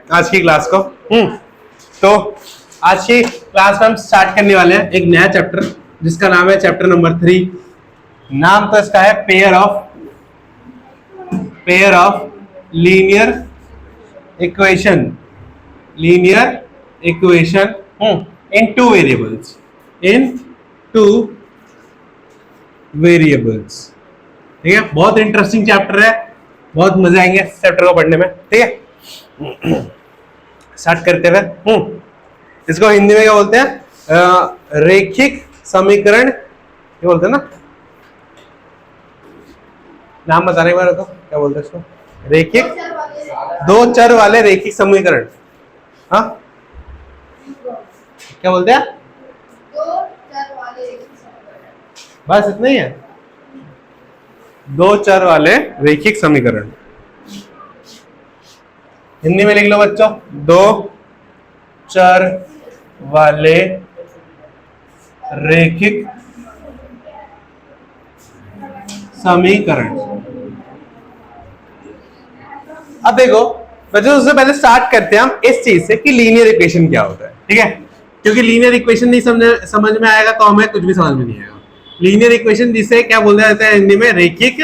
आज की क्लास को। तो आज की क्लास में हम स्टार्ट करने वाले हैं एक नया चैप्टर जिसका नाम है चैप्टर नंबर 3। नाम तो इसका है pair of linear equation in two variables. ठीक है, बहुत इंटरेस्टिंग चैप्टर है, बहुत मजा आएंगे इस चैप्टर को पढ़ने में। ठीक है, स्टार्ट करते हुए इसको हिंदी में क्या बोलते हैं? रेखिक समीकरण, क्या बोलते हैं ना, नाम बताने के बाद तो क्या बोलते हैं इसको? रेखिक, दो चर वाले रेखिक समीकरण। हाँ, क्या बोलते हैं? बस इतना ही है, दो चर वाले रेखिक समीकरण। हिंदी में लिख लो बच्चों, दो चर वाले रेखिक समीकरण। अब देखो बच्चों, उससे पहले स्टार्ट करते हैं हम इस चीज से कि लीनियर इक्वेशन क्या होता है। ठीक है, क्योंकि लीनियर इक्वेशन नहीं समझ में आएगा तो हमें कुछ भी समझ में नहीं आएगा। लीनियर इक्वेशन जिसे क्या बोला जाता है हिंदी में? रेखिक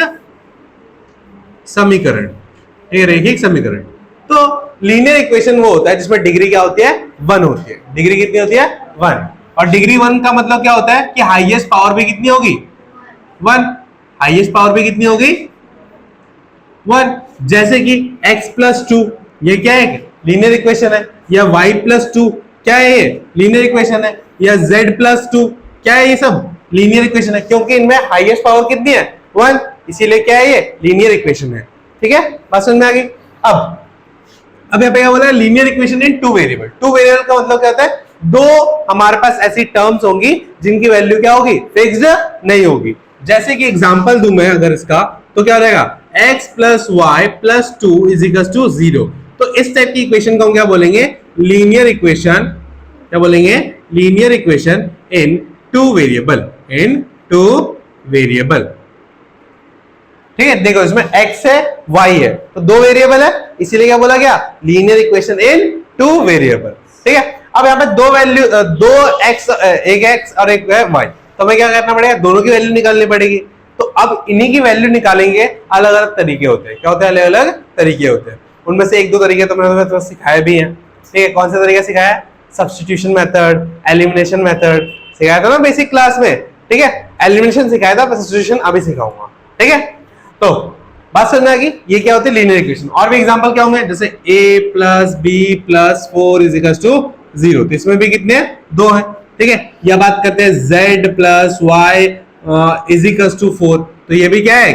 समीकरण। ठीक है, रेखिक समीकरण। तो लीनियर इक्वेशन वो होता है जिसमें डिग्री क्या होती है? 1 होती है। डिग्री कितनी होती है? 1। और डिग्री 1 का मतलब क्या होता है कि हाईएस्ट पावर भी कितनी होगी? 1। हाईएस्ट पावर भी कितनी होगी? 1। जैसे कि x प्लस 2, ये क्या है? लीनियर इक्वेशन है। या y प्लस 2 क्या है? ये लीनियर इक्वेशन है। या z प्लस 2 क्या है? ये सब लीनियर इक्वेशन है, क्योंकि इनमें हाईएस्ट पावर कितनी है? 1। इसीलिए क्या है? ये लीनियर इक्वेशन है। ठीक है, बात समझ में आ गई? अब यहाँ पे क्या बोला है? Linear equation in two variable. Two variable का मतलब क्या होता है? दो हमारे पास ऐसी टर्म्स होंगी जिनकी वैल्यू क्या होगी? फिक्स्ड नहीं होगी। जैसे कि एग्जांपल दूं मैं अगर इसका, तो क्या हो जाएगा? x plus Y plus 2 is equal to 0। तो इस टाइप की इक्वेशन को हम क्या बोलेंगे? Linear equation. क्या बोलेंगे? Linear equation in two variable. ठीक है, देखो इसमें x है y है, तो दो वेरिएबल है, इसीलिए क्या बोला गया? Linear equation in two variable. ठीक है, अब यहाँ पे दो वैल्यू, दो x, एक x और एक y, तो हमें क्या करना पड़ेगा? दोनों की वैल्यू निकालनी पड़ेगी। तो अब इन्हीं की वैल्यू निकालेंगे। अलग अलग तरीके होते हैं। क्या होते हैं? अलग अलग तरीके होते हैं। उनमें से एक दो तरीके तो मैंने तुम्हें सिखाया भी है। ठीक है, कौन सा तरीका सिखाया? सब्स्टिट्यूशन मेथड, एलिमिनेशन मेथड सिखाया था ना बेसिक क्लास में। ठीक है, एलिमिनेशन सिखाया था, सब्स्टिट्यूशन अभी सिखाऊंगा। ठीक है, तो बात समझ में आ गई? ये क्या होती है? Linear equation. और भी एग्जांपल क्या होंगे? जैसे a plus B plus 4 is equal to 0, तो इसमें भी कितने हैं? दो हैं। ठीक है, या बात करते हैं z plus Y is equal to 4, तो ये भी क्या है?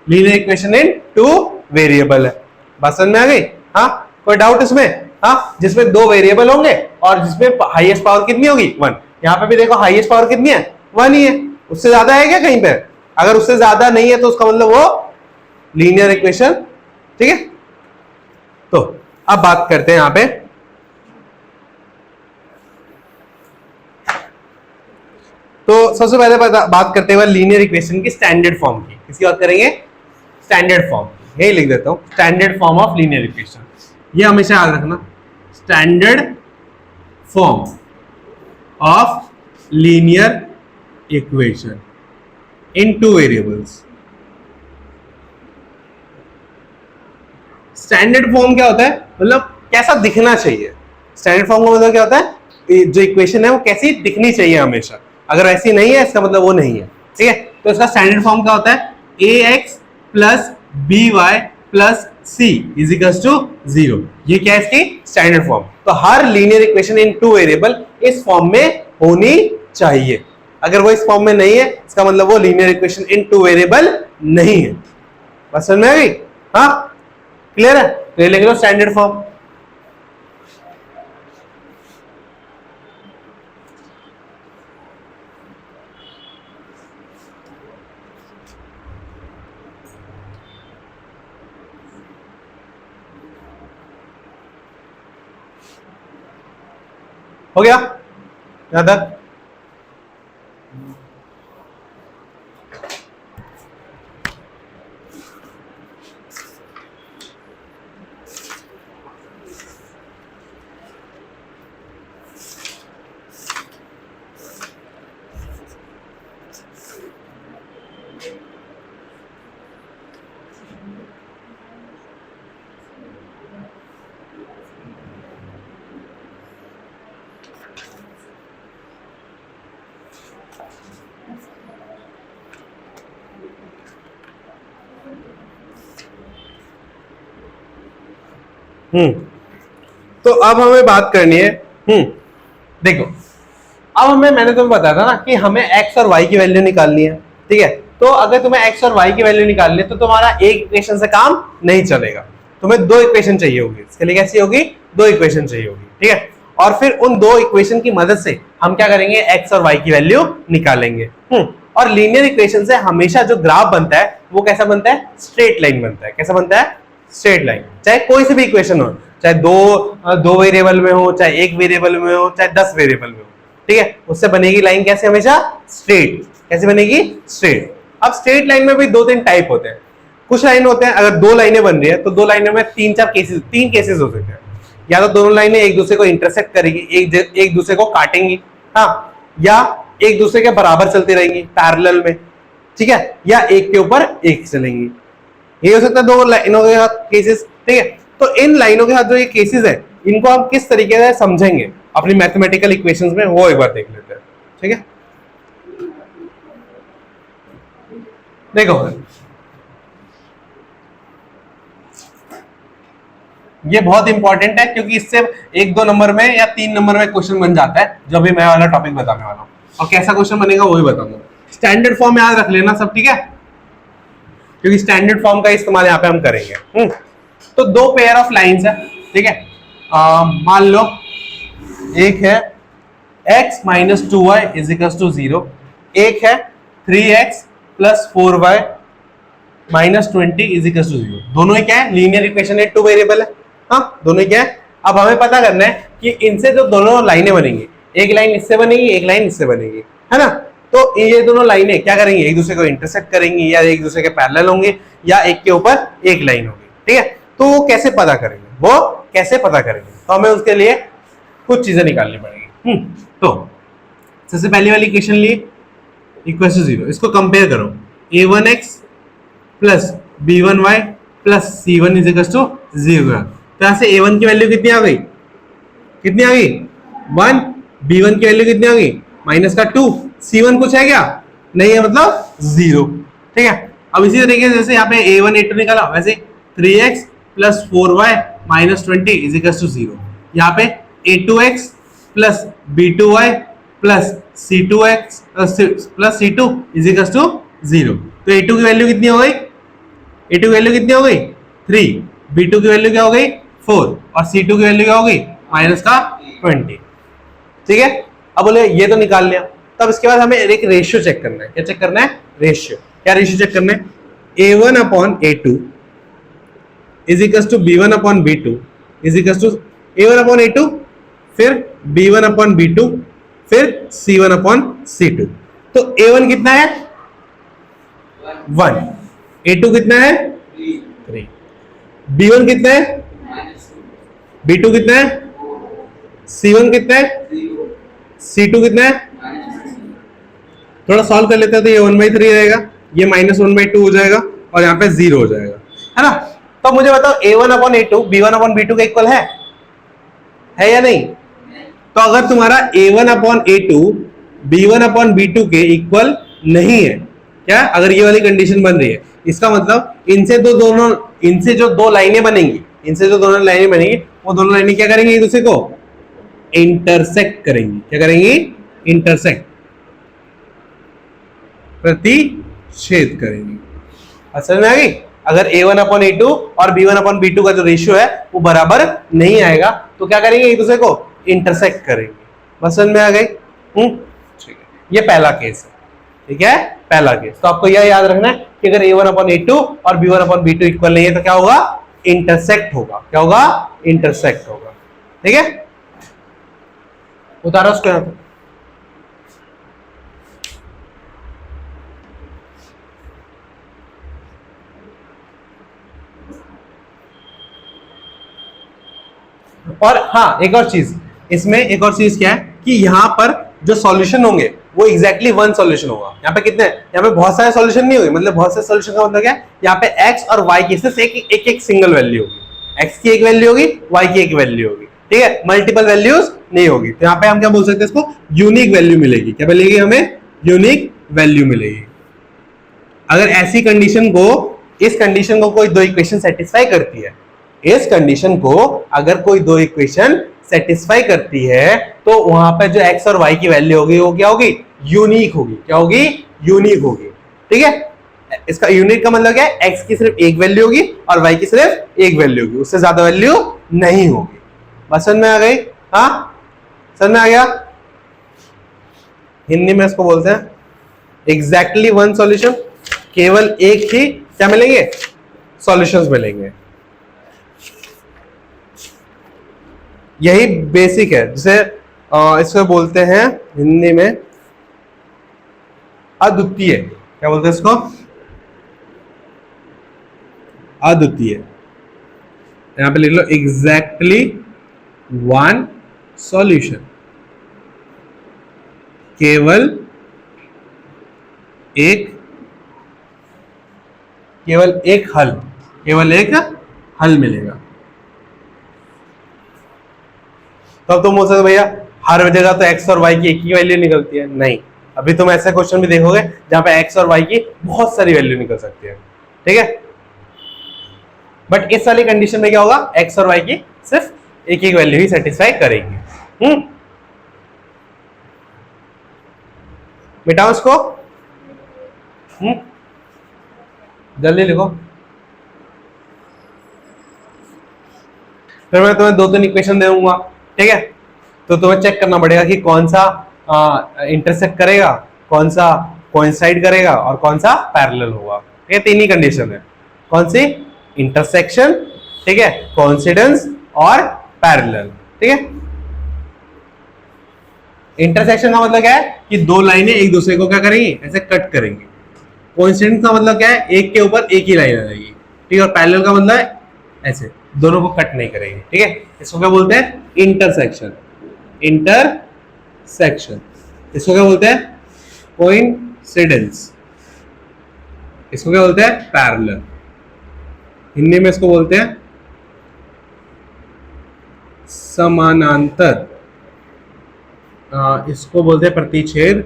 Linear equation in two variable है। बात समझ में आ गई? हाँ, कोई डाउट इसमें? हाँ, जिसमें दो वेरिएबल होंगे और जिसमें हाईएस्ट पावर कितनी होगी? 1। यहाँ पे भी देखो हाईएस्ट पावर कितनी है? 1 ही है। उससे ज्यादा है क्या कहीं पे? अगर उससे ज्यादा नहीं है तो उसका मतलब वो लीनियर इक्वेशन। ठीक है, तो अब बात करते हैं यहां पे, तो सबसे पहले बात करते हैं लीनियर इक्वेशन की स्टैंडर्ड फॉर्म की। किसकी बात करेंगे? Standard form. यही लिख देता हूं, standard form of linear equation. ये हमेशा याद रखना, standard form of linear equation in two variables. Standard form क्या होता है? मतलब कैसा दिखना चाहिए। स्टैंडर्ड फॉर्म का मतलब क्या होता है? जो इक्वेशन है वो कैसी दिखनी चाहिए हमेशा। अगर ऐसी नहीं है इसका मतलब वो नहीं है। ठीक है, तो इसका स्टैंडर्ड फॉर्म क्या होता है? ax plus B Y plus C is equal to 0। ये क्या है इसकी स्टैंडर्ड फॉर्म? तो हर linear equation in two variable इस फॉर्म में होनी चाहिए। अगर वो इस फॉर्म में नहीं है इसका मतलब वो linear equation in two variable नहीं है। बस समझ में आ गई? हाँ, क्लियर है? तो ये लिख लो स्टैंडर्ड फॉर्म। हो गया यहां तक? तो अब हमें बात करनी है, देखो अब मैंने तुम्हें बताया था ना कि हमें x और y की वैल्यू निकालनी है, ठीक है। तो अगर तुम्हें x और y की वैल्यू निकालनी है तो तुम्हारा एक इक्वेशन से काम नहीं चलेगा, तुम्हें दो इक्वेशन चाहिए होगी। इसके लिए कैसी होगी, दो इक्वेशन चाहिए होगी, ठीक है। और फिर उन दो इक्वेशन की मदद से हम क्या करेंगे, x और y की वैल्यू निकालेंगे। और लीनियर इक्वेशन से हमेशा जो ग्राफ बनता है वो कैसा बनता है, स्ट्रेट लाइन बनता है। कैसा बनता है, स्ट्रेट लाइन। चाहे कोई सी भी इक्वेशन हो, चाहे दो वेरिएबल में हो, चाहे एक वेरिएबल में हो, चाहे 10 वेरिएबल में हो, ठीक है, उससे बनेगी लाइन कैसे, हमेशा स्ट्रेट। कैसे बनेगी, स्ट्रेट। अब स्ट्रेट लाइन में भी दो तीन टाइप होते हैं। कुछ लाइन होते हैं, अगर दो लाइनें बन रही है तो दो लाइनों में तीन केसेस हो सकते हैं। या तो दोनों लाइनें एक दूसरे को इंटरसेक्ट करेगी, एक दूसरे को काटेंगी, हाँ, या एक दूसरे के बराबर चलती रहेंगी पैरेलल में, ठीक है, या एक के ऊपर एक चलेंगी। ये हो सकता है दो लाइनों के साथ केसेस, ठीक है। तो इन लाइनों के साथ जो ये केसेस है इनको हम किस तरीके से समझेंगे अपनी मैथमेटिकल इक्वेशंस में, वो एक बार देख लेते हैं, ठीक है। देखो ये बहुत इंपॉर्टेंट है क्योंकि इससे एक दो नंबर में या तीन नंबर में क्वेश्चन बन जाता है, जो भी मैं वाला टॉपिक बताने वाला हूं। और कैसा क्वेश्चन बनेगा वो भी बताऊंगा। स्टैंडर्ड फॉर्म याद रख लेना सब, ठीक है, क्योंकि स्टैंडर्ड फॉर्म का इस्तेमाल यहाँ पे हम करेंगे। तो दो पेयर ऑफ लाइंस है, ठीक है। मान लो एक है x minus 2y is equal to 0, एक है 3x plus 4y minus 20 is equal to 0। दोनों ही क्या है, लीनियर इक्वेशन है, टू वेरिएबल है, हाँ, दोनों ही क्या है। अब हमें पता करना है कि इनसे जो दोनों लाइनें बनेंगी, एक लाइन इससे बनेगी, एक लाइन इससे बनेगी, है ना। तो ये दोनों लाइनें क्या करेंगी, एक दूसरे को इंटरसेक्ट करेंगी, या एक दूसरे के पैरेलल होंगे, या एक के ऊपर एक लाइन होगी, ठीक है। तो वो कैसे पता करेंगे, तो हमें उसके लिए कुछ चीजें निकालनी पड़ेगी। तो सबसे पहली वाली इक्वेशन ली, इक्वल टू 0, इसको कंपेयर करो, a1x plus b1y plus c1 is equal to 0। तो यहां से a1 की वैल्यू कितनी आ गई, 1, b1 की वैल्यू कितनी आ गई, माइनस का 2, c1 कुछ है क्या, नहीं है, मतलब 0, ठीक है। अब इसी तरीके से जैसे यहाँ पे a1 a2 निकाला, वैसे 3x plus 4y minus 20 is equal to 0। यहाँ पे a2x plus b2y plus c2x plus c2 is equal to 0। तो a2 की वैल्यू कितनी हो गई, 3, b2 की वैल्यू क्या हो गई 4, और c2 की वैल्यू क्या हो गई माइनस का 20, ठीक है। अब बोले ये तो निकाल लिया, तब इसके बाद हमें एक रेशियो चेक करना है। क्या चेक करना है, रेशियो। क्या रेशियो चेक करना है, a1 upon a2 is equal to b1 upon b2 is equal to a1 upon a2, फिर b1 अपॉन b2, फिर c1 अपॉन c2। तो a1 कितना है 1, a2 कितना है 3, b1 कितना है, b2 कितना है, c1 कितना है, c2 कितना है। थोड़ा सॉल्व कर लेते हैं तो ये 1/3 रहेगा, ये -1/2 हो जाएगा, और यहाँ पे 0 हो जाएगा, है ना। तो मुझे बताओ a1 upon a2 b1 upon b2 के इक्वल है या नहीं। तो अगर तुम्हारा a1 upon a2 b1 upon b2 के इक्वल नहीं है, क्या, अगर ये वाली कंडीशन बन रही है, इसका मतलब इनसे जो दो लाइनें बनेंगी, वो दोनों लाइनें क्या करेंगी, एक दूसरे को इंटरसेक्ट करेंगी। क्या करेंगी, इंटरसेक्ट, प्रतिच्छेद करेंगी। समझ में आ गई। अगर a1 अपॉन a2 और b1 अपॉन b2 का जो रेशियो है वो बराबर नहीं आएगा तो क्या करेंगे, एक दूसरे को इंटरसेक्ट करेंगे। बस समझ में आ गई। ठीक है, ये पहला केस है, ठीक है, पहला केस। तो आपको यह याद रखना है कि अगर a1 अपॉन a2 और b1 अपॉन b2 इक्वल नहीं है तो क्या होगा, इंटरसेक्ट होगा। क्या होगा, इंटरसेक्ट होगा, ठीक है। उतारो उसको यहां पे। और हाँ, एक और चीज इसमें, एक और चीज क्या है कि यहाँ पर जो सॉल्यूशन होंगे वो एग्जैक्टली वन सॉल्यूशन होगा। यहाँ पे कितने, यहाँ पे बहुत सारे सॉल्यूशन नहीं होंगे, मतलब बहुत सारे सॉल्यूशन का मतलब क्या है, यहाँ पे x और y की सिर्फ एक सिंगल वैल्यू होगी। x की एक वैल्यू होगी, y की एक वैल्यू होगी, ठीक है, मल्टीपल वैल्यूज नहीं होगी। तो यहाँ पे हम क्या बोल सकते हैं, इसको यूनिक वैल्यू मिलेगी। क्या मिलेगी, हमें यूनिक वैल्यू मिलेगी। अगर ऐसी कंडीशन को, इस कंडीशन को कोई दो इक्वेशन सेटिस्फाई करती है इस कंडीशन को अगर कोई दो इक्वेशन सेटिस्फाई करती है तो वहां पे जो x और y की वैल्यू होगी वो क्या होगी, यूनिक होगी। क्या होगी, यूनिक होगी। ठीक है, इसका यूनिक का मतलब क्या है, x की सिर्फ एक वैल्यू होगी और y की सिर्फ एक वैल्यू होगी, उससे ज्यादा वैल्यू नहीं होगी। बस समझ में आ गई? हाँ, समझ में आ गया? हिंदी में इसको बोलते हैं एग्जैक्टली वन सॉल्यूशन। केवल एक ही क्या मिलेंगे, सॉल्यूशंस मिलेंगे। यही बेसिक है, जिसे इसको बोलते हैं हिंदी में अद्वितीय। क्या बोलते हैं इसको, अद्वितीय। यहां पे लिख लो एग्जैक्टली वन सॉल्यूशन, केवल एक हल, केवल एक हल मिलेगा। तब तुम बोल सकते भैया हर जगह तो x और y की एक ही वैल्यू निकलती है। नहीं, अभी तुम ऐसे क्वेश्चन भी देखोगे जहां पे x और y की बहुत सारी वैल्यू निकल सकती है। ठीक है, बट इस वाली कंडीशन में क्या होगा, x और y की सिर्फ एक ही वैल्यू ही सेटिस्फाई करेगी। मिटाओ इसको, जल्दी लिखो। फिर मैं तुम्हें दो तीन इक्वेशन दे दूंगा। ठीक है, तो तुम्हें चेक करना पड़ेगा कि कौन सा इंटरसेक्ट करेगा, कौन सा कोइंसाइड करेगा और कौन सा पैरेलल होगा। ठीक है, तीन ही कंडीशन है। कौन सी, इंटरसेक्शन, ठीक है, कोइंसिडेंस और पैरेलल। ठीक है, इंटरसेक्शन का मतलब क्या है कि दो लाइनें एक दूसरे को क्या करेंगी, ऐसे कट करेंगी। कोइंसिडेंस का मतलब क्या है, एक के ऊपर एक ही लाइन आ जाएगी। ठीक है, और पैरेलल का मतलब है ऐसे दोनों को कट नहीं करेंगे। ठीक है, इसको क्या बोलते हैं, इंटरसेक्शन। इंटरसेक्शन इसको क्या बोलते हैं, कोइंसिडेंस। इसको क्या बोलते हैं, पैरेलल। हिंदी में इसको बोलते हैं समानांतर, इसको बोलते हैं प्रतिच्छेद।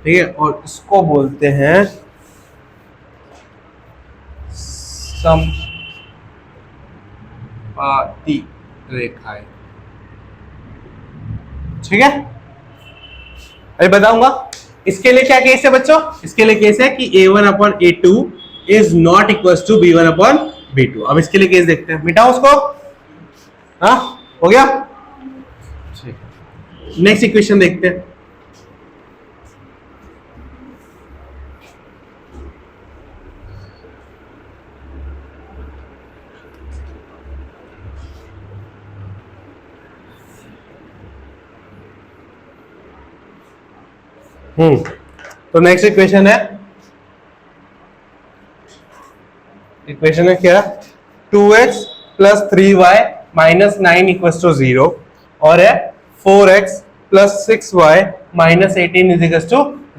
ठीक है, और इसको बोलते हैं समपाती रेखाएं। ठीक है, अभी बताऊंगा इसके लिए क्या केस है बच्चों। इसके लिए केस है कि a1/a2 is not equal to b1/b2। अब इसके लिए केस देखते हैं, मिटाओ उसको। हाँ, हो गया। नेक्स्ट इक्वेशन देखते हैं। तो नेक्स्ट इक्वेशन है, इक्वेशन है क्या, 2x + 3y - 9 = 0 और है 4x + 6y - 18 =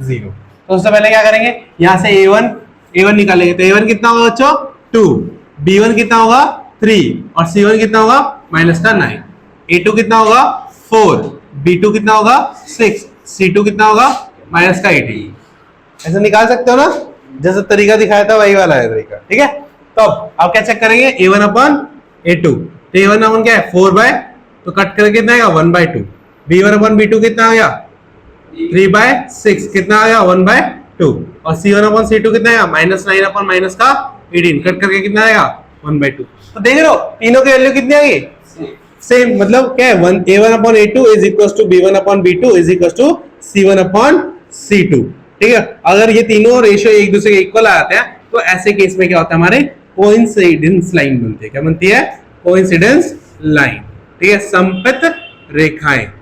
0। तो उससे पहले क्या करेंगे, यहां से a1 निकालेंगे। तो a1 कितना होगा बच्चों, 2, b1 कितना होगा 3 और c1 कितना होगा -9, a2 कितना होगा 4, b2 कितना होगा 6, c2 कितना होगा -18। ऐसे निकाल सकते हो ना, जैसा तरीका दिखाया था वही वाला है तरीका। ठीक है, तो अब क्या चेक करेंगे, a1/a2। तो a1 क्या है 4 तो कट करके कितना आएगा 1/2। b1/b2 कितना आ गया 3/6, कितना आ गया 1/2। और c1/c2 कितना आएगा -9 - -18, कट करके कितना आएगा 1/2। तो देख रहे हो तीनों की वैल्यू कितनी आ गई, सेम। मतलब क्या है, a1/a2 is equal to b1/b2 is equal to c1/c2। ठीक है, अगर ये तीनों रेशियो एक दूसरे के इक्वल आते हैं तो ऐसे केस में क्या होता है, हमारे कोइंसिडेंस लाइन बनती है। क्या बनती है, कोइंसिडेंस लाइन। ठीक है, सममित रेखाएं,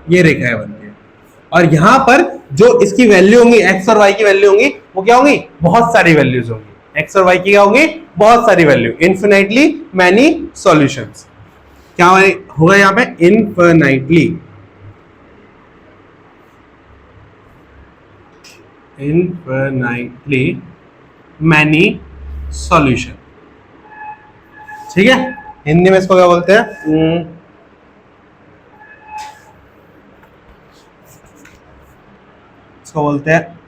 ये रेखाएं बनती है। और यहां पर जो इसकी वैल्यू होंगी, एक्स और वाई की वैल्यू होंगी, वो क्या होंगी, बहुत सारी वैल्यूज होंगी। एक्स और वाई की क्या होंगी, बहुत सारी वैल्यू, इन्फिनाइटली मैनी सॉल्यूशंस। क्या होगा यहां पे, इन्फिनाइटली मैनी सॉल्यूशन। ठीक है, हिंदी में इसको क्या बोलते हैं, इसको बोलते हैं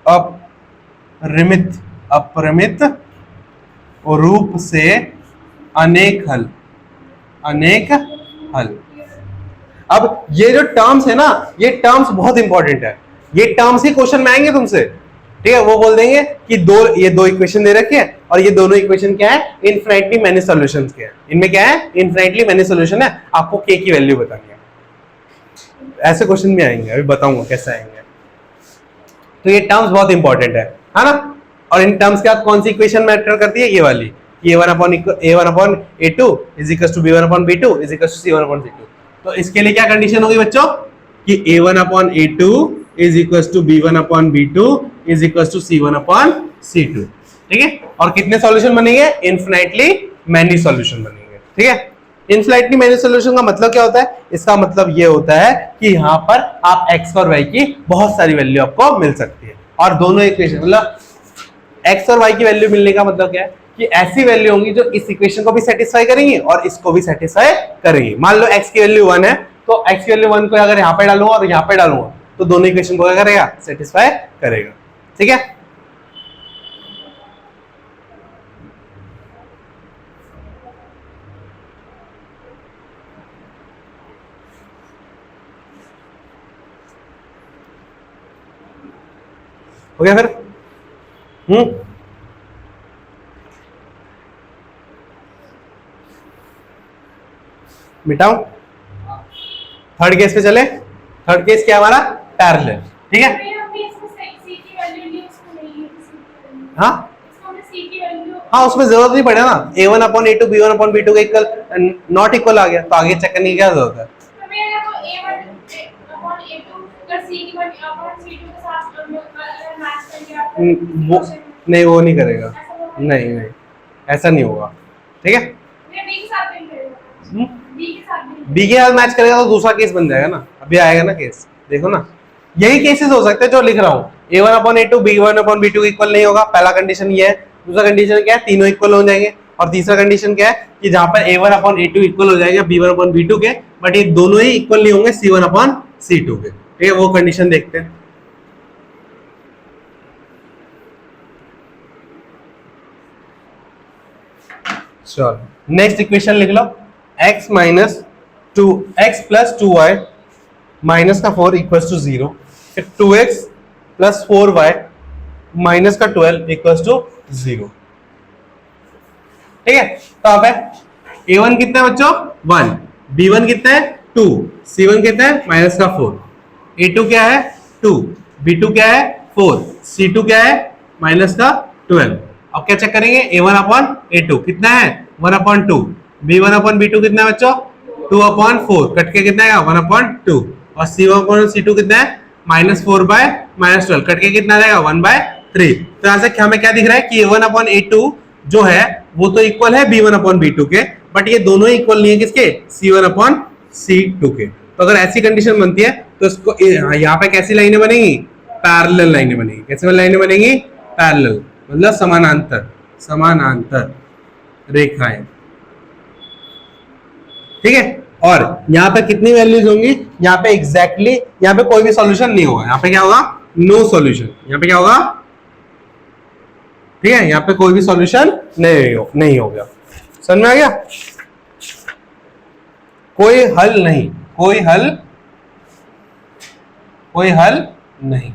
अपरिमित अपरिमित रूप से अनेक हल, अनेक हल। अब ये जो टर्म्स है ना, ये टर्म्स बहुत इंपॉर्टेंट है, ये टर्म्स ही क्वेश्चन में आएंगे तुमसे, ठीक है। वो बोल देंगे कि ये दो इक्वेशन दे रखे हैं और ये दोनों इक्वेशन क्या है, इनफिनिटली मैनी सॉल्यूशंस के हैं। इनमें क्या है, इनफिनिटली मैनी सॉल्यूशन है, आपको के की वैल्यू बतानी है। ऐसे क्वेश्चन भी आएंगे, अभी बताऊंगा कैसे आएंगे। तो ये टर्म्स बहुत इंपॉर्टेंट है ना। और इन टर्म्स के बाद कौन सी इक्वेशन मैटर करती है, ये वाली, a1/a2 is equal to b1/b2 is equal to c1/c2। तो इसके लिए क्या कंडीशन होगी बच्चों, कि a1/a2 is equal to b1/b2 is equal to c1/c2, ठीक है। और कितने सॉल्यूशन बनेंगे, इनफिनिटली मैनी सॉल्यूशन बनेंगे, ठीक है। इनफिनिटली मैनी सॉल्यूशन का मतलब क्या होता है, इसका मतलब ये होता है कि यहाँ पर आप x और y की बहुत सारी वैल्यू आपको मिल सकती है, और दोनों इक्वेशन मतलब x और y की वैल्यू मिलने का मतलब क्या है, कि ऐसी वैल्यू होंगी जो इस इक्वेशन को भी सेटिस्फाई करेंगी और इसको भी सेटिस्फाई करेंगी। मान लो x की वैल्यू 1 है, तो x की वैल्यू 1 को अगर यहाँ पे डालूंगा और यहाँ पे डालूंगा तो दोनों इक्वेशन को क्या करेगा, सेटिस्फाई करेगा, ठीक है। हो गया फिर, मिटाऊं। थर्ड केस पे चले। थर्ड केस क्या हमारा, पैरेलल, ठीक है। हाँ हाँ, उसमें जरूरत नहीं पड़े ना, a1/a2 b1/b2 के इक्वल नॉट इक्वल आ गया, तो आगे चेक करने की क्या जरूरत है। वो नहीं, वो नहीं करेगा, नहीं नहीं, ऐसा नहीं होगा, ठीक है। बी के साथ मैच करेगा तो दूसरा केस बन जाएगा ना, अभी आएगा ना केस, देखो ना। यही केसेस हो सकते हैं जो लिख रहा हूँ, a1/a2 b1/b2 इक्वल नहीं होगा, पहला कंडीशन ये है। दूसरा कंडीशन क्या है, तीनों इक्वल हो जाएंगे। और तीसरा कंडीशन क्या है, कि जहां पर a1/a2 इक्वल हो जाएगा b1/b2 के, बट ये दोनों ही इक्वल नहीं होंगे c1/c2 के, ठीक है। वो कंडीशन देखते हैं। चलो नेक्स्ट इक्वेशन लिख लो, x प्लस 2y माइनस का 4 इक्वल्स टू 0, फिर 2x प्लस 4y माइनस का 12 इक्वल्स टू 0, ठीक है। तो अब है a1 कितना है बच्चों, 1, b1 कितना है 2, c1 कितना है माइनस का 4, a2 क्या है 2, b2 क्या है 4, c2 क्या है माइनस का 12। अब क्या चेक करेंगे, a1/a2 कितना है 1/2, b1/b2 कितना है बच्चों 2/4, कट के कितना आएगा 1/2, और c1/c2 कितना है -4/-12, कट के कितना आएगा 1/3। तो यहाँ से हमें क्या दिख रहा है कि a1/a2 जो है वो तो इक्वल है b1/b2 के, बट ये दोनों इक्वल नहीं है किसके, c1/c2 के। तो अगर ऐसी कंडीशन बनती है तो इसको यहाँ पे कैसी लाइनें बनेगी, पैरेलल लाइनें बनेगी। कैसी लाइनें बनेगी, पैरेलल मतलब समानांतर, समानांतर रेखाएं, ठीक है। और यहाँ पे कितनी वैल्यूज होंगी, यहाँ पे एग्जैक्टली यहाँ पे कोई भी सॉल्यूशन नहीं होगा, यहाँ पे क्या होगा, नो सॉल्यूशन, यहाँ पे क्या होगा, ठीक है। यहाँ पे कोई भी सॉल्यूशन नहीं हो गया, समझ में आ गया। कोई हल नहीं, कोई हल नहीं,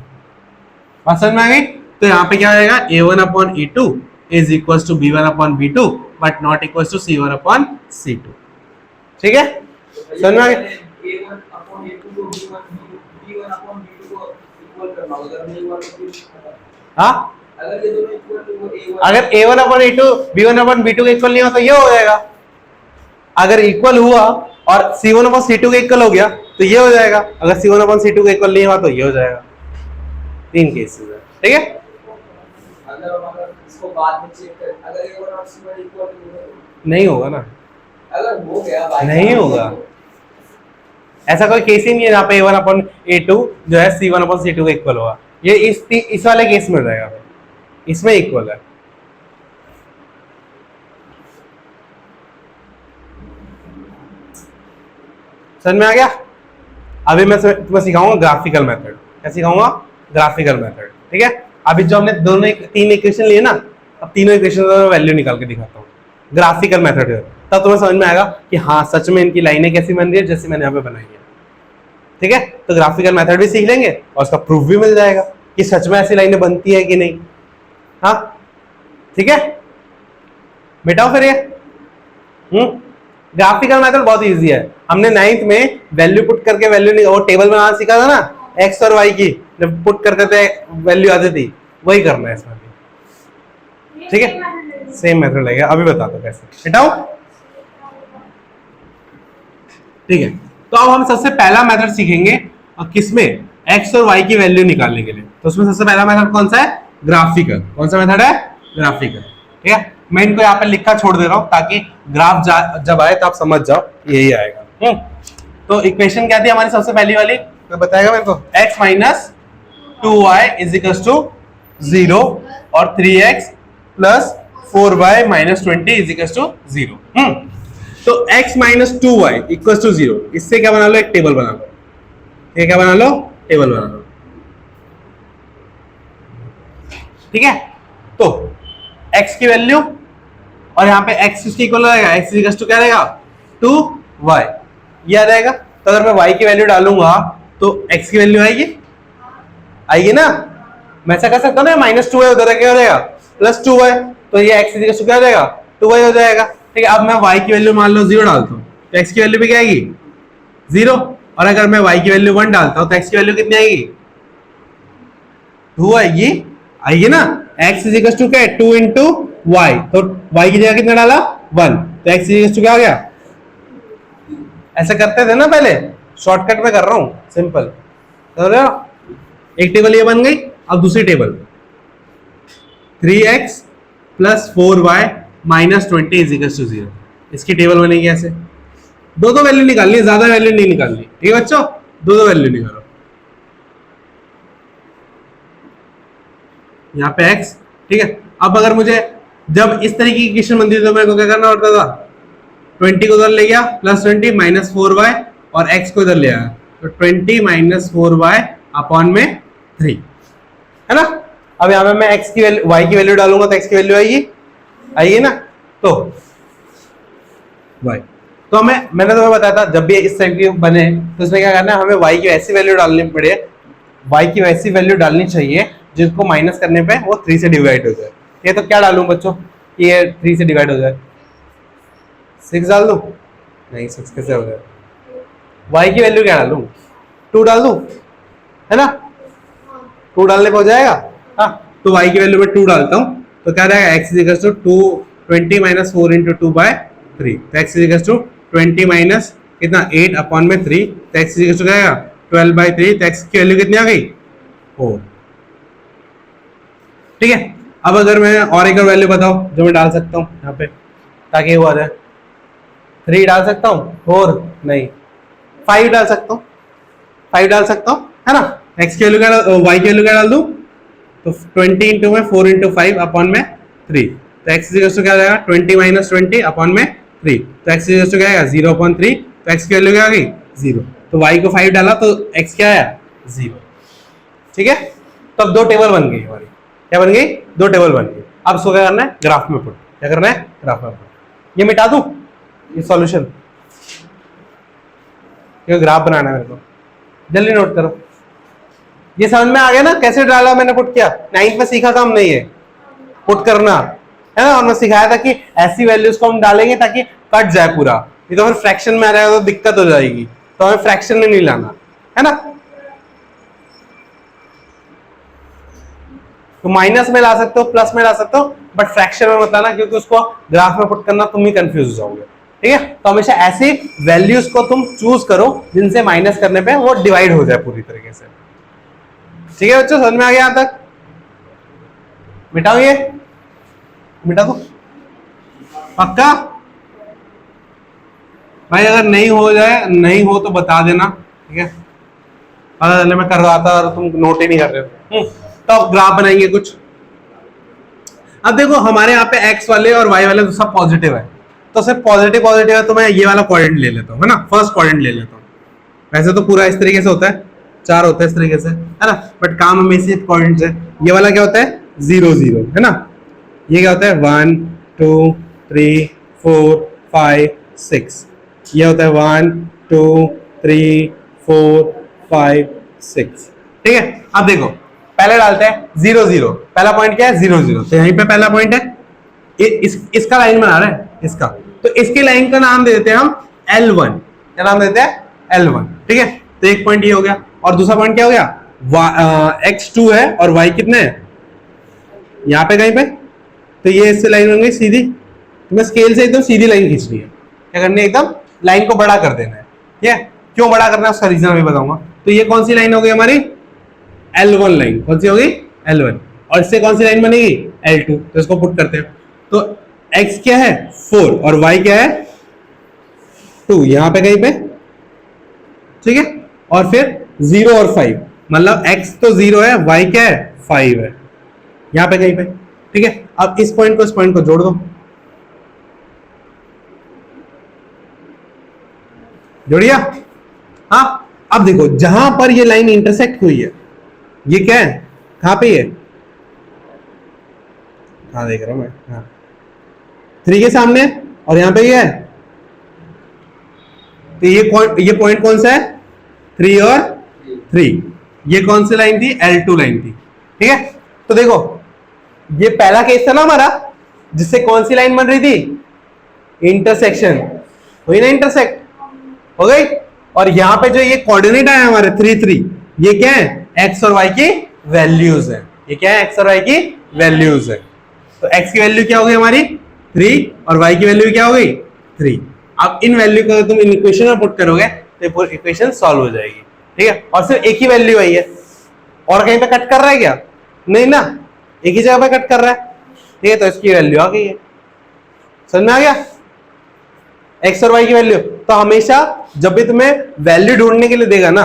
बात समझ में आ गई। तो यहाँ पे क्या आएगा, a1/a2 is equal to b1/b2 but not equal to c1/c2, ठीक है। समझ में आ गया। हाँ, अगर a1/a2 b1/b2 के इक्वल नहीं हो तो ये हो जाएगा, अगर इक्वल हुआ और c1/c2 के इक्वल हो गया तो ये हो जाएगा, अगर c1/c2 के इक्वल नहीं हुआ तो ये हो जाएगा। तीन केसेस है, ठीक है। अगर इसको बाद में चेक करें, अगर a1 और c1 इक्वल नहीं होगा ना, अगर हो गया नहीं होगा, ऐसा कोई केस ही नहीं है जहाँ पे a1/a2 जो है c1/c2 के इक्वल होगा। ये इस वाले केस में रहेगा, इसमें इक्वल है। समझ में आ गया। अभी मैं तुम्हें सिखाऊंगा ग्राफिकल मेथड। क्या सिखाऊंगा, ग्राफिकल मेथड, ठीक है। अभी जो हमने दोनों तीन इक्वेशन लिए ना, अब तीनों इक्वेशन का वैल्यू निकाल के दिखाता हूँ ग्राफिकल मेथड है, तब तुम्हें समझ में आएगा कि हाँ सच में इनकी लाइनें कैसी बन रही है जैसे मैंने यहाँ पे बनाई है। ठीक है, तो ग्राफिकल मेथड भी सीख लेंगे और उसका प्रूफ भी मिल जाएगा कि सच में ऐसी लाइनें बनती है कि नहीं। हाँ ठीक है, मिटाओ फिर ये। ग्राफिकल मेथड बहुत इजी है, हमने 9th में वैल्यू पुट करके वैल्यू वो टेबल बनाना सीखा था ना, एक्स और वाई की जब पुट करते थे वैल्यू आती थी, वही करना है इसमें भी। ठीक है, सेम मेथड लगेगा, अभी बताता हूं कैसे। मिटाओ। ठीक है, तो अब हम सबसे पहला मेथड सीखेंगे और किसमें, एक्स और वाई की वैल्यू निकालने के लिए। तो उसमें सबसे पहला मेथड कौन सा है, ग्राफिकल। कौन सा मेथड है, ग्राफिकल। ठीक है, मैं इनको यहाँ पे लिखा छोड़ दे रहा हूं ताकि ग्राफ जब आए तो आप समझ जाओ यही आएगा। तो इक्वेशन क्या थी हमारी सबसे पहली वाली, तो बताएगा मेरे को, x minus 2y is equal to 0 और 3x plus 4y minus 20 is equal to 0। तो x minus 2y equal to 0, इससे क्या बना लो, एक टेबल बना लो। ये क्या बना लो, टेबल बना लो। ठीक है, तो x की वैल्यू और यहाँ पे x किसके इक्वल रहेगा, x इक्वल टू क्या रहेगा 2y, ये आ जाएगा। तो अगर मैं y की वैल्यू डालूंगा तो x की वैल्यू आएगी, आएगी ना। मैं ऐसा कर सकता हूँ ना, माइनस 2y उधर क्या हो जाएगा प्लस 2y, तो ये x इक्वल टू क्या हो जाएगा 2y हो जाएगा। ठीक है, अब मैं y की वैल्यू मान लो 0 डालता हूँ तो x की वैल्यू भी क्या आएगी 0, और अगर मैं y की वैल्यू 1 डालता हूँ तो x की वैल्यू कितनी आएगी 2 आएगी, आएगी ना। x इज इक्वल टू क्या है 2 इंटू y, तो y की जगह कितना डाला 1, तो x इज इक्वल टू क्या हो गया। ऐसे करते थे ना पहले, शॉर्टकट में कर रहा हूं, सिंपल। तो एक टेबल ये बन गई, अब दूसरी table 3x plus 4y minus 20 is equal to 0, इसकी टेबल बनेगी ऐसे। दो वैल्यू निकालनी है, ज्यादा वैल्यू नहीं निकालनी। ठीक है बच्चों, दो वैल्यू निकालो। यहाँ पे x, ठीक है। अब अगर मुझे जब इस तरीके की इक्वेशन बनती थी तो मेरे को क्या करना पड़ता था, 20 को उधर ले गया प्लस 20 माइनस 4y और x को इधर ले आया, तो 20 माइनस 4y अपॉन में 3, है ना। अब यहाँ पे मैं x की वैल्यू y की वैल्यू डालूंगा तो x की वैल्यू आएगी, आएगी ना। तो y, तो मैंने तुम्हें बताया था जब भी इस टाइप की बने तो इसमें क्या करना है, हमें y की ऐसी वैल्यू डालनी पड़े, y की वैसी वैल्यू डालनी चाहिए जिसको माइनस करने पे वो 3 से डिवाइड हो जाए। ये तो क्या डालूं बच्चों, ये 3 से डिवाइड हो जाए, 6 डाल दूं, नहीं 6 कैसे हो जाए। y की वैल्यू क्या डालूं, 2 डाल दूं, है ना, 2 डालने पे हो जाएगा। हाँ, तो y की वैल्यू में 2 डालता हूं तो क्या रहेगा, x is equal to 20 minus 4 into 2 by 3, तो x is equal to 20 minus कितना 8 अपॉन में 3, तो x इज इक्वल टू क्या आएगा 12 बाई 3, तो x की वैल्यू कितनी आ गई 4। ठीक है, अब अगर मैं और एक वैल्यू बताओ जो मैं डाल सकता हूँ यहाँ पे ताकि वो आ जाए, 3 डाल सकता हूँ, 4 नहीं 5 डाल सकता हूँ, 5 डाल सकता हूँ, है ना। x की वैल्यू क्या, y की वैल्यू क्या डाल दूँ, तो 20 इंटू में 4 इंटू 5 अपॉन में 3, तो x इक्वल टू क्या आ जाएगा 20 माइनस 20 अपॉन में 3, तो x इक्वल टू क्या आएगा 0 अपॉन 3, तो x की वैल्यू क्या आ गई 0, तो y को 5 डाला तो x क्या आया 0। ठीक है, तो अब दो टेबल बन गई हमारी, क्या बन गई, दो टेबल बन गई। अब इसको क्या करना है, ग्राफ में पुट, क्या करना है ग्राफ में पुट। ये मिटा दूं ये सॉल्यूशन, ये ग्राफ बनाना है मेरे को, जल्दी नोट करो। ये समझ में आ गया ना कैसे डाला मैंने पुट किया, 9th में सीखा था हमने ये पुट करना, है ना। और मैं सिखाया था कि ऐसी वैल्यूज को हम डालेंगे ताकि कट जाए पूरा, ये तो फिर फ्रैक्शन में आ जाएगा तो दिक्कत हो जाएगी, तो हमें फ्रैक्शन में नहीं लाना, है ना। तो माइनस में ला सकते हो, प्लस में ला सकते हो, बट फ्रैक्शन में मत लाना क्योंकि उसको ग्राफ में पुट करना तुम ही कंफ्यूज हो जाओगे। ठीक है, तो हमेशा ऐसी वैल्यूज को तुम चूज करो जिनसे माइनस करने पे वो डिवाइड हो जाए पूरी तरीके से। ठीक है बच्चों, समझ में आ गया यहां तक, मिटाओ ये, मिटा दो पक्का भाई, अगर नहीं हो जाए, नहीं हो तो बता देना। ठीक है, अगर मैं करवाता और तुम नोट ही नहीं कर रहे हो। तो अब ग्राफ बनाएंगे कुछ। अब देखो हमारे यहाँ पे x वाले और y वाले तो सब पॉजिटिव है, तो सिर्फ पॉजिटिव पॉजिटिव है तो मैं ये वाला क्वाड्रेंट ले लेता हूँ, है ना, फर्स्ट क्वाड्रेंट ले लेता हूँ। वैसे तो पूरा इस तरीके से होता है, 4 होते हैं इस तरीके से, है ना, बट काम हमें इसी पॉइंट है। ये वाला क्या होता है 0 0, है ना, ये क्या होता है 1 2 3 4 5 6, ये होता है 1 2 3 4 5 6, ठीक है। अब देखो पहले डालते हैं 0 0, पहला पॉइंट क्या है 0 0, तो यहीं पे पहला पॉइंट है, इसका लाइन बना रहा है इसका, तो इसकी लाइन का नाम दे देते हैं हम L1, क्या नाम देते हैं L1, ठीक है। तो एक पॉइंट ये हो गया, और दूसरा पॉइंट क्या हो गया x2 है और y कितने है यहाँ पे कहीं पे, तो ये इससे लाइन बन गई सीधी, तुम्हें स्केल से एकदम सीधी लाइन खींचनी है, क्या करनी है एकदम लाइन को बड़ा कर देना है, ठीक है। क्यों बड़ा करना है उसका रीजन अभी बताऊंगा। तो ये कौन सी लाइन हो गई हमारी L1 लाइन, कौन सी होगी L1, और इससे कौन सी लाइन बनेगी L2, तो इसको पुट करते हैं। तो x क्या है 4 और y क्या है 2 यहां पे कहीं पे, ठीक है, और फिर 0 और 5, मतलब x तो 0 है, y क्या है 5 है यहां पे कहीं पे, ठीक है। अब इस पॉइंट को इस पॉइंट को जोड़ दो, जोड़िया, हाँ। अब देखो जहां पर ये लाइन इंटरसेक्ट हुई है, ये क्या है, कहां पे है, हाँ देख रहा हूं मैं, हाँ 3 के सामने, और यहां पे ये है, तो ये पॉइंट कौन सा है 3 और 3, ये कौन सी लाइन थी L2 लाइन थी, ठीक है। तो देखो ये पहला केस था ना हमारा, जिससे कौन सी लाइन बन रही थी इंटरसेक्शन, हुई ना, इंटरसेक्ट हो गई। और यहां पे जो ये कोऑर्डिनेट आया हमारे 3 3, ये क्या है x और y की वैल्यूज है, ये क्या है x और y की वैल्यूज है। तो x की वैल्यू क्या हो गई हमारी 3 और y की वैल्यू क्या हो गई 3। अब इन वैल्यू को तुम इक्वेशन में पुट करोगे तो इक्वेशन सॉल्व हो जाएगी, ठीक है। और सिर्फ एक ही वैल्यू आई है, और कहीं पे कट कर रहा है क्या, नहीं ना, एक ही जगह पे कट कर रहा है, ठीक है। तो इसकी वैल्यू आ गई है, समझ में आ गया x और y की वैल्यू। तो हमेशा जब भी तुम्हें वैल्यू ढूंढने के लिए देगा ना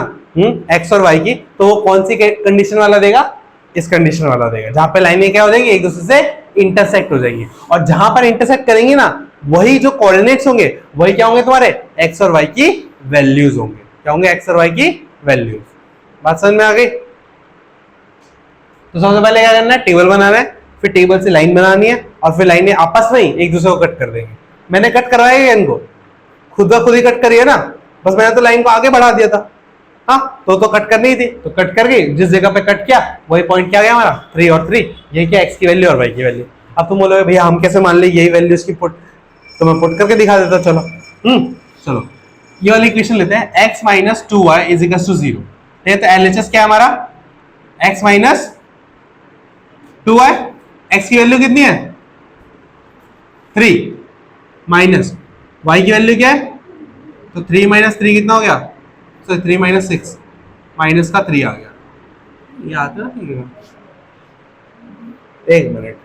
x और y की, तो वो कौन सी कंडीशन वाला देगा, इस कंडीशन वाला देगा, जहां पे लाइनें क्या हो जाएंगी एक दूसरे से इंटरसेक्ट हो जाएंगी, और जहां पर इंटरसेक्ट करेंगी ना वही जो कोऑर्डिनेट्स होंगे वही क्या होंगे तुम्हारे x और y की वैल्यूज होंगे, क्या होंगे x और y की वैल्यूज। बात समझ में आ गई। तो सबसे पहले क्या करना है, टेबल बनाना है, फिर टेबल से लाइन बनानी है, और फिर लाइनें आपस में ही एक दूसरे को कट कर देंगे। मैंने कट करवाया इनको, खुद ब खुद ही कट करी है ना, बस मैंने तो लाइन को आगे बढ़ा दिया था, हाँ तो कट करनी ही थी, तो कट कर गई, जिस जगह पे कट किया वही पॉइंट क्या गया हमारा 3 और 3, ये क्या x की वैल्यू और y की वैल्यू। अब तुम बोलोगे भैया हम कैसे मान ली यही वैल्यू इसकी पुट, तो मैं पुट करके दिखा देता, चलो चलो ये वाली इक्वेशन लेते हैं, x minus 2y is equal to 0, ठीक है। तो LHS क्या है हमारा x माइनस 2y, x की वैल्यू कितनी है 3, माइनस y की वैल्यू क्या है, तो 3 माइनस 3 कितना हो गया, तो 3 माइनस 6, माइनस का 3 आ गया, ये आता है ठीक है। एक मिनट,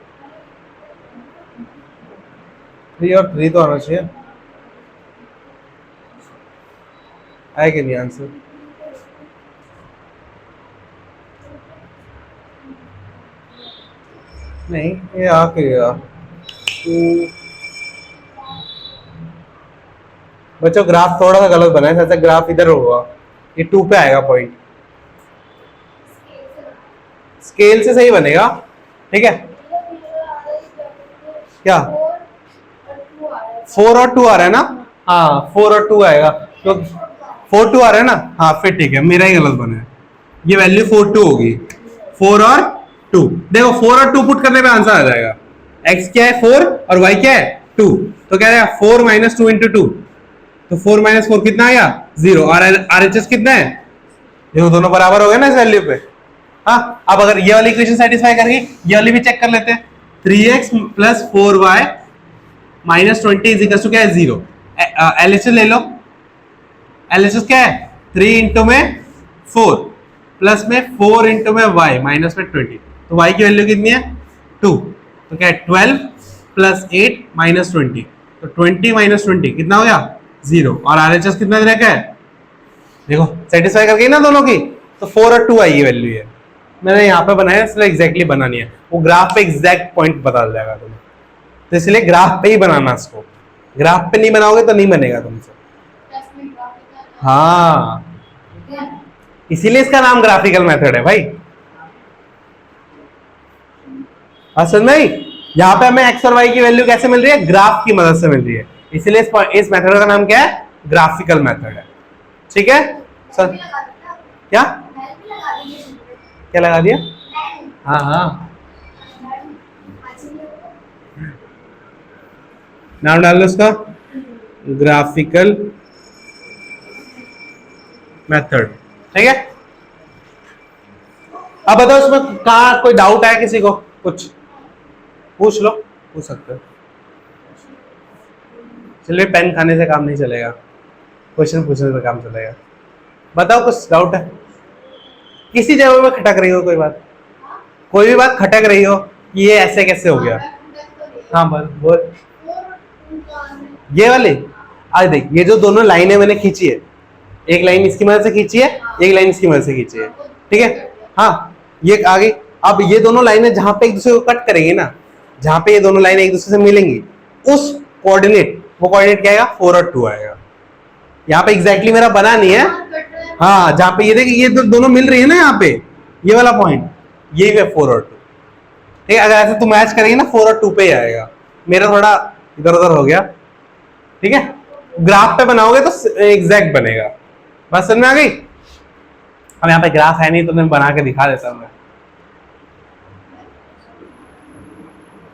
3 और 3 तो आना चाहिए, आए कि नहीं आंसर, नहीं ये आ के गया। बच्चों ग्राफ थोड़ा सा गलत बना है, ग्राफ इधर होगा, ये 2 पे आएगा पॉइंट, स्केल से सही बनेगा, ठीक है। क्या 4 और 2 आ रहा है ना, हाँ 4 और 2 आएगा, तो 4 2 आ रहा है ना, हाँ फिर ठीक है, मेरा ही गलत बना है, ये वैल्यू 4 2 होगी, 4 और 2, देखो 4 और 2 पुट करने पे आंसर आ जाएगा, x क्या है 4 और y क्या है 2, तो क्या है 4 माइनस 2 इंटू 2, तो 4 माइनस 4 कितना आया 0, और RHS कितना है, देखो दोनों बराबर हो गए ना इस वैल्यू पे, हाँ। अब अगर ये वाली इक्वेशन सेटिस्फाई कर गई, ये वाली भी चेक कर लेते हैं, 3x plus 4y minus 20 is equal to क्या है 0, LHS ले लो, LHS क्या है 3 इंटू में 4 प्लस में 4 इंटू में y माइनस में 20, तो y की वैल्यू कितनी है 2, तो क्या है 12 प्लस 8 माइनस 20, तो 20 माइनस 20 कितना हो गया 0, और RHS कितना दे रखा है, देखो सेटिस्फाई कर गई ना दोनों की, तो 4 और 2 आई ये वैल्यू है, मैंने यहाँ पे बनाया इसलिए एग्जैक्टली बनानी है, वो ग्राफ पे एग्जैक्ट पॉइंट बता देगा तुम्हें, तो इसलिए ग्राफ पे ही बनाना इसको, ग्राफ पे नहीं बनाओगे तो नहीं बनेगा तुमसे, हाँ इसीलिए इसका नाम ग्राफिकल मेथड है भाई। समझ में आई? यहाँ पे हमें एक्स और वाई की वैल्यू कैसे मिल रही है? ग्राफ की मदद से मिल रही है, इसीलिए इस मेथड का नाम क्या है? ग्राफिकल मेथड है। ठीक है सर? क्या क्या लगा दिया? हाँ हाँ, नाम डाल दो उसका, ग्राफिकल मेथड। ठीक है, अब बताओ इसमें कहा कोई डाउट है किसी को? कुछ पूछ लो, पूछ सकते हो। चलिए, पेन खाने से काम नहीं चलेगा, क्वेश्चन पूछने से काम चलेगा। बताओ कुछ डाउट है? किसी जगह में खटक रही हो कोई बात, कोई भी बात खटक रही हो कि ये ऐसे कैसे हो गया? हाँ बोल बोल। ये वाली आज देख, ये जो दोनों लाइनें मैंने खींची है, एक लाइन इसकी मदद से खींची है, एक लाइन इसकी मदद से खींची है। ठीक है, हाँ ये आ गई। अब ये दोनों लाइनें जहां पे एक दूसरे को कट करेंगी ना, जहां पे ये दोनों लाइनें एक दूसरे से मिलेंगी, उस कोऑर्डिनेट, वो कोऑर्डिनेट क्या आएगा? 4 और 2 आएगा। यहाँ पे एग्जैक्टली मेरा बना नहीं है, हाँ जहां पे ये देखिए ये दोनों मिल रही है ना, यहाँ पे ये वाला पॉइंट, यही है 4 और 2। ठीक है, अगर ऐसे तुम मैच करेंगे ना 4 और 2 पे ही आएगा। मेरा थोड़ा इधर उधर हो गया। ठीक है, ग्राफ पे बनाओगे तो एग्जैक्ट बनेगा। बस समझ में आ गई? अब यहाँ पे ग्राफ है नहीं तो मैं बना के दिखा देता हूँ।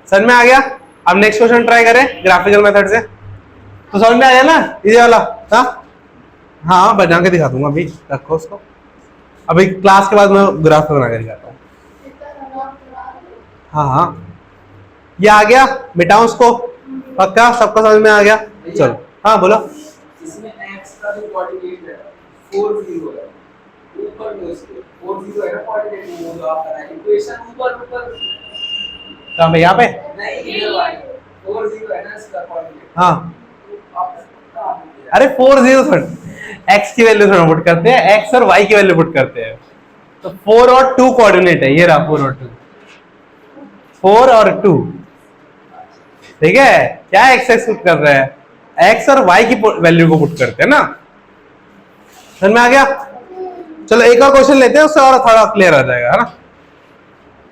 समझ में आ गया? अब नेक्स्ट क्वेश्चन ट्राई करें ग्राफिकल मेथड से। तो समझ में आया ना ये वाला? हाँ बना के दिखा दूंगा, अभी रखो उसको, अभी क्लास के बाद मैं ग्राफ बना के दिखाता हूँ। हाँ हाँ, ये आ गया, मिटाओ उसको। पक्का सबको समझ में आ गया? चलो हाँ बोलो। इसमें x का जो कोऑर्डिनेट है 40 है, ऊपर में उसके 40 है ना कोऑर्डिनेट, वो जो आपका है इक्वेशन ऊपर कहाँ पे? यहाँ पे नहीं, इधर वाली 40 है ना इसका कोऑर्डिनेट। हाँ, आप अरे 40 x की वैल्यू थोड़ा पुट करते हैं, x और y की वैल्यू पुट करते हैं। तो 4 और 2 कोऑर्डिनेट है, ये रहा 4 और 2, 4 और 2। ठीक है, क्या x पुट कर रहे हैं? x और y की वैल्यू को पुट करते हैं ना। समझ में आ गया? चलो एक और क्वेश्चन लेते हैं, उससे और थोड़ा क्लियर हो जाएगा, है ना?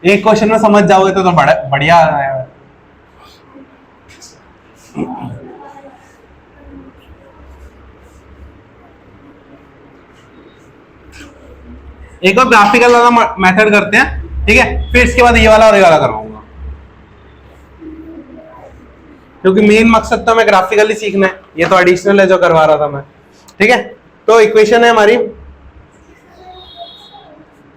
एक क्वेश्चन में समझ जाओगे तो बढ़िया है। एक और ग्राफिकल वाला मेथड करते हैं। ठीक है, फिर इसके बाद ये वाला और ये वाला करवाऊंगा, क्योंकि मेन मकसद तो हमें ग्राफिकल ही सीखना है, ये तो एडिशनल है जो करवा रहा था मैं। ठीक है, तो इक्वेशन है हमारी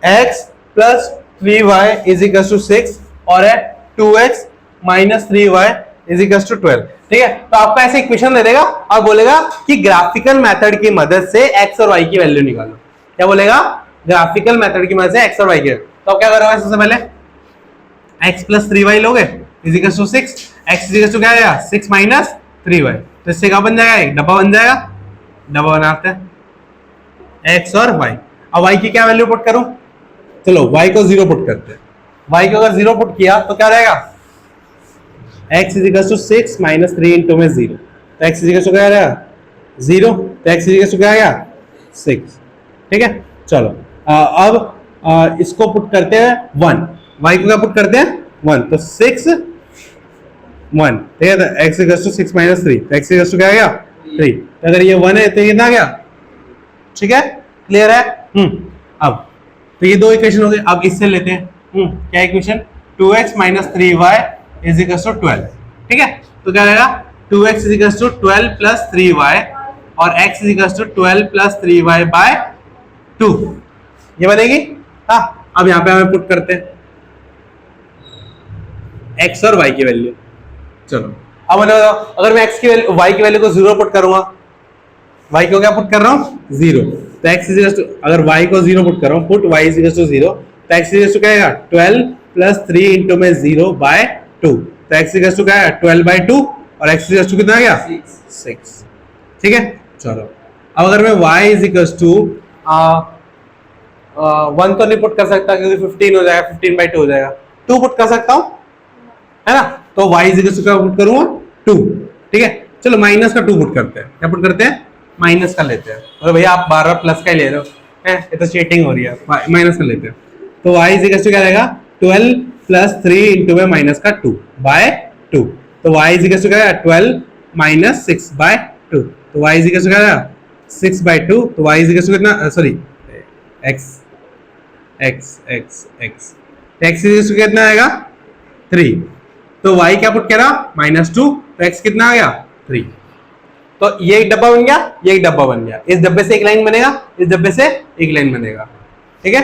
x plus 3y is equal to 6 और है 2x minus 3y is equal to 12। ठीक है, तो आपको ऐसे इक्वेशन दे देगा और बोलेगा कि ग्राफिकल मेथड की मदद से x और y की वैल्यू निकालो। क्या बोलेगा? ग्राफिकल मेथड की मदद से x और y की। तो आप क्या करोगे? सबसे पहले x प्लस 3y लोगे is equal to 6, x is equal to क्या आएगा? 6 माइनस 3y। तो इससे क्या बन जाएगा? एक डब्बा बन जाएगा, डब्बा बनाते हैं x और y। अब y की क्या वैल्यू पुट करूं? चलो y को 0 पुट करते हैं। y को अगर 0 पुट किया तो क्या रहेगा? x is equal to 6 minus 3 into में 0, तो x इज इक्वल टू क्या रहेगा? 0, तो x इज इक्वल टू क्या आएगा? 6। ठीक है, चलो अब इसको पुट करते हैं 1, y को क्या पुट करते हैं? 1, तो 6 1। ठीक है, तो x इक्वल टू 6 माइनस 3, तो x इक्वल टू क्या आएगा? 3। तो अगर ये 1 है तो ये कितना आ गया? ठीक है, क्लियर है? अब तो ये दो इक्वेशन हो गए। अब इससे लेते हैं क्या equation? 2x minus 3y is equal to 12। ठीक है, तो क्या आएगा? 2x is equal to 12 plus 3y और x is equal to 12 plus 3y by 2, ये बनेगी। हाँ, अब यहाँ पे हमें पुट करते हैं x और y की वैल्यू। चलो अब बताओ, अगर मैं x की वैल्यू y की वैल्यू को 0 पुट करूंगा, y को क्या पुट कर रहा हूँ? 0, तो x इज इक्वल टू, अगर y को 0 पुट कर रहा हूँ, put y is equal to 0, तो x इज इक्वल टू क्या आएगा? 12 प्लस 3 इंटू में 0 बाय 2, तो x इज इक्वल टू क्या है? 12 बाय 2 और x इज इक्वल टू कितना आ गया? 6। ठीक है, चलो अब अगर मैं y इज इक्वल टू 1 तो नहीं पुट कर सकता क्योंकि 15 हो जाएगा, 15 बाय 2 हो जाएगा, 2 पुट कर सकता हूँ, है ना? तो y इज इक्वल टू क्या पुट करूंगा? 2। ठीक है, चलो माइनस का 2 पुट करते हैं। क्या पुट करते हैं? माइनस का लेते हैं। और भैया आप बार बार प्लस का ही ले रहे हो, ये तो चीटिंग हो रही है, माइनस कर लेते हैं। तो y इज इक्वल टू क्या रहेगा 12 प्लस 3 इंटू में माइनस का 2 बाय 2। तो y इज इक्वल टू क्या रहेगा 12 माइनस 6 बाय 2। तो y इज इक्वल टू क्या रहेगा 6 बाय 2। तो y इज इक्वल टू कितना, sorry x x x x x is equal to कितना आएगा 3। तो y क्या पुट करा -2, तो x कितना आ गया 3। तो ये एक डब्बा बन गया, ये एक डब्बा बन गया, इस डब्बे से एक लाइन बनेगा, इस डब्बे से एक लाइन बनेगा, ठीक है।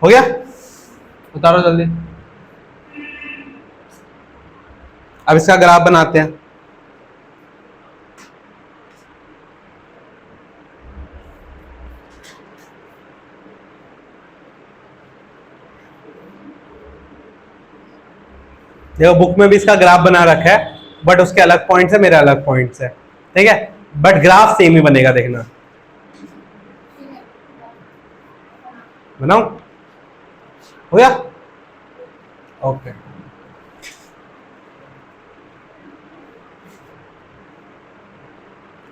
हो गया, उतारो जल्दी। अब इसका ग्राफ बनाते हैं। देखो बुक में भी इसका ग्राफ बना रखा है, बट उसके अलग पॉइंट्स है, मेरे अलग पॉइंट्स है, ठीक है, बट ग्राफ सेम ही बनेगा, देखना। बनाओ, हो गया, ओके।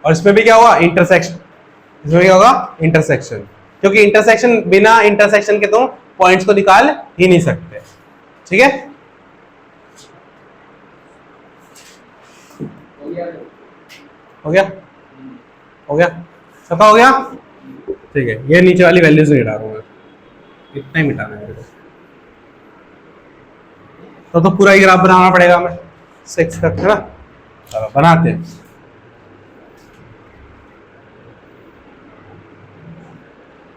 और इसमें भी क्या होगा इंटरसेक्शन, इसमें क्या होगा इंटरसेक्शन, क्योंकि इंटरसेक्शन, बिना इंटरसेक्शन के तुम पॉइंट्स को निकाल ही नहीं सकते, ठीक है। हो गया, हो गया, सबका हो गया, ठीक है। ये नीचे वाली वैल्यूज नहीं डालूंगा, इतना ही मिटाना है। तो पूरा ही ग्राफ बनाना पड़ेगा हमें 6 तक, है ना। चलो बनाते हैं।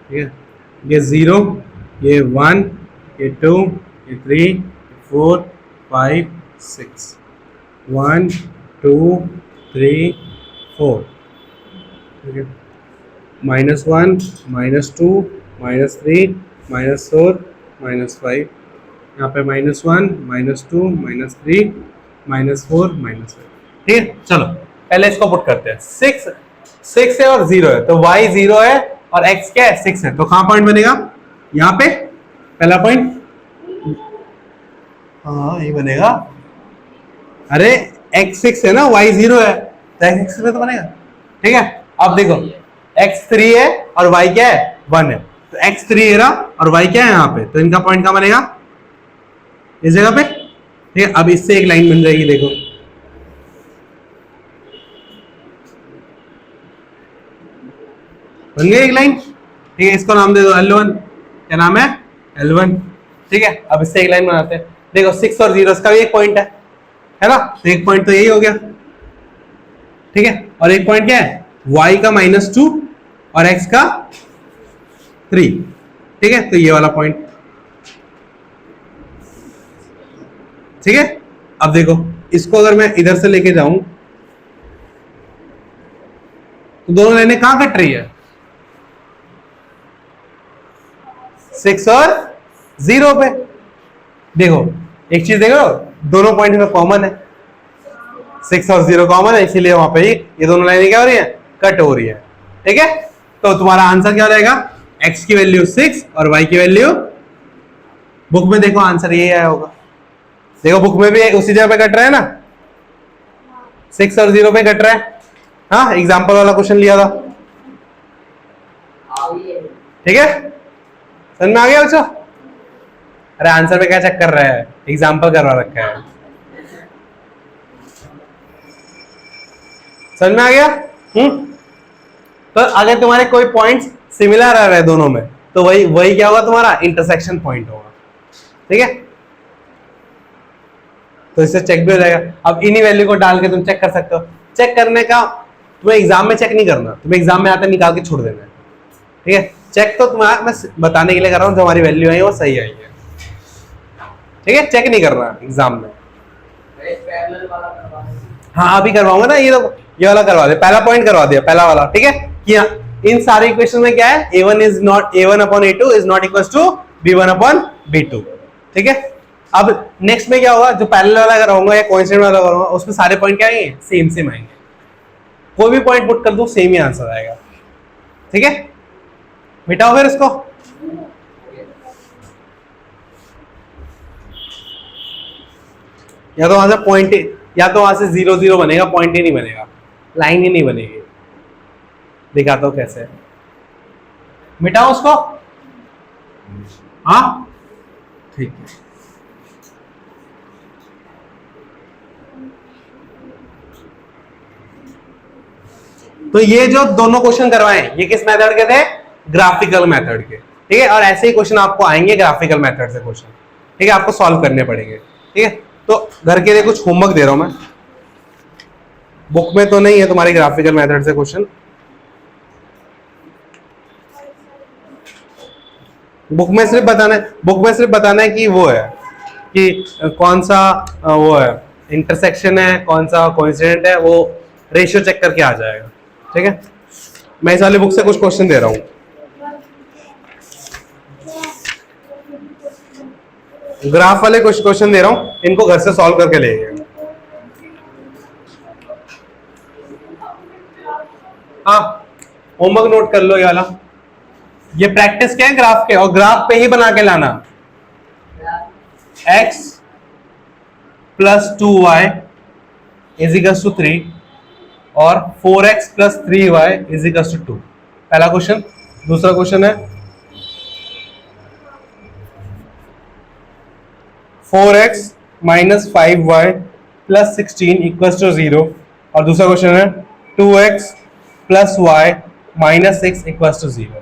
ठीक है, ये 0, ये 1, ये 2, ये 3, 4, 5, 6, 1, 2, 3, 4, ठीक है, -1, -2, -3, -4, -5, यहाँ पे -1, -2, -3, -4, -5, ठीक है। चलो पहले इसको पुट करते हैं। 6 है और 0 है, तो y 0 है और x क्या है 6 है, तो कहाँ पॉइंट बनेगा, यहाँ पे पहला पॉइंट, हाँ ये बनेगा। अरे x 6 है ना, y 0 है, तो x 6 में तो बनेगा, ठीक है। अब देखो x 3 है और y क्या है 1 है, तो x 3 है ना और y क्या है यहाँ पे, तो इनका पॉइंट कहाँ बनेगा, इस जगह पे, ठीक है। अब इससे एक लाइन बन जाएगी, देखो बन गई एक लाइन, ठीक है। इसको नाम दे दो L1, क्या नाम है L1, ठीक है। अब इससे एक लाइन बनाते हैं। देखो 6 और 0 का भी एक पॉइंट है ना, तो एक पॉइंट तो यही हो गया, ठीक है। और एक पॉइंट क्या है y का -2 और x का 3, ठीक है, तो ये वाला पॉइंट, ठीक है। अब देखो इसको अगर मैं इधर से लेके जाऊं तो दोनों लाइनें कहां कट रही है, 6 और 0 पे। देखो एक चीज देखो, दोनों पॉइंट में कॉमन है, 6 और 0 कॉमन है, इसीलिए वहां पे ये दोनों लाइनें क्या हो रही है, कट हो रही है, ठीक है। तो तुम्हारा आंसर क्या रहेगा, x की वैल्यू 6 और y की वैल्यू, बुक में देखो आंसर यही आया होगा। देखो बुक में भी उसी जगह पे कट रहा है ना, 6 और 0 पे कट रहा है, हाँ एग्जाम्पल वाला क्वेश्चन लिया था, ठीक है। समझ में आ गया बच्चों। अरे आंसर पे क्या चेक कर रहा है, एग्जाम्पल करवा रखा है, समझ में आ गया। तो अगर तुम्हारे कोई पॉइंट्स सिमिलर आ रहे हैं दोनों में, तो वही क्या होगा, तुम्हारा इंटरसेक्शन पॉइंट होगा, ठीक है। तो इससे चेक भी हो जाएगा। अब इन्हीं वैल्यू को डाल के तुम चेक कर सकते हो। चेक करने का तुम्हें एग्जाम में चेक नहीं करना, तुम्हें एग्जाम में आते निकाल के छोड़ देना है, ठीक है। चेक तो तुम्हारा मैं बताने के लिए कर रहा हूँ, जो हमारी वैल्यू आई है वो सही आई है, ठीक है। चेक नहीं करना एग्जाम में। हाँ अभी करवाऊंगा ना, ये वाला करवा दे, पहला पॉइंट करवा दिया, पहला वाला, ठीक है। कि इन सारे इक्वेशन में क्या है, a1 is not a1 upon a2 is not equal to b1 upon b2, ठीक है। अब नेक्स्ट में क्या होगा, जो पैरेलल वाला कराऊंगा या कोइंसिडेंट वाला कराऊंगा, उसमें सारे पॉइंट क्या आएंगे, सेम आएंगे। कोई भी पॉइंट पुट कर दो सेम ही आंसर आएगा, ठीक है। मिटाओ फिर इसको, या तो वहां से पॉइंट, या तो वहां से 0 0 बनेगा, पॉइंट ही नहीं बनेगा, लाइन ही नहीं बनेगी। दिखाता हूं कैसे। मिटाओ उसको, हाँ ठीक है। तो ये जो दोनों क्वेश्चन करवाए ये किस मेथड के थे? ग्राफिकल मेथड के, ठीक है। और ऐसे ही क्वेश्चन आपको आएंगे ग्राफिकल मेथड से क्वेश्चन, ठीक है, आपको सॉल्व करने पड़ेंगे, ठीक है। तो घर के लिए कुछ होमवर्क दे रहा हूं मैं, बुक में तो नहीं है तुम्हारी ग्राफिकल मेथड से क्वेश्चन, बुक में सिर्फ बताना है कि वो है कि कौन सा वो है इंटरसेक्शन है, कौन सा कोइंसिडेंट है, वो रेशियो चेक करके आ जाएगा, ठीक है। मैं इस वाली बुक से कुछ क्वेश्चन दे रहा हूं, ग्राफ वाले कुछ क्वेश्चन दे रहा हूं, इनको घर से सॉल्व करके ले आइए। हाँ होमवर्क नोट कर लो ये वाला, ये प्रैक्टिस क्या है ग्राफ के, और ग्राफ पे ही बना के लाना। x plus 2y is equals to 3 और 4x plus 3y is equals to 2, पहला क्वेश्चन। दूसरा क्वेश्चन है 4x minus 5y plus 16 equals to 0, और दूसरा क्वेश्चन है 2x plus y minus 6 equals to 0।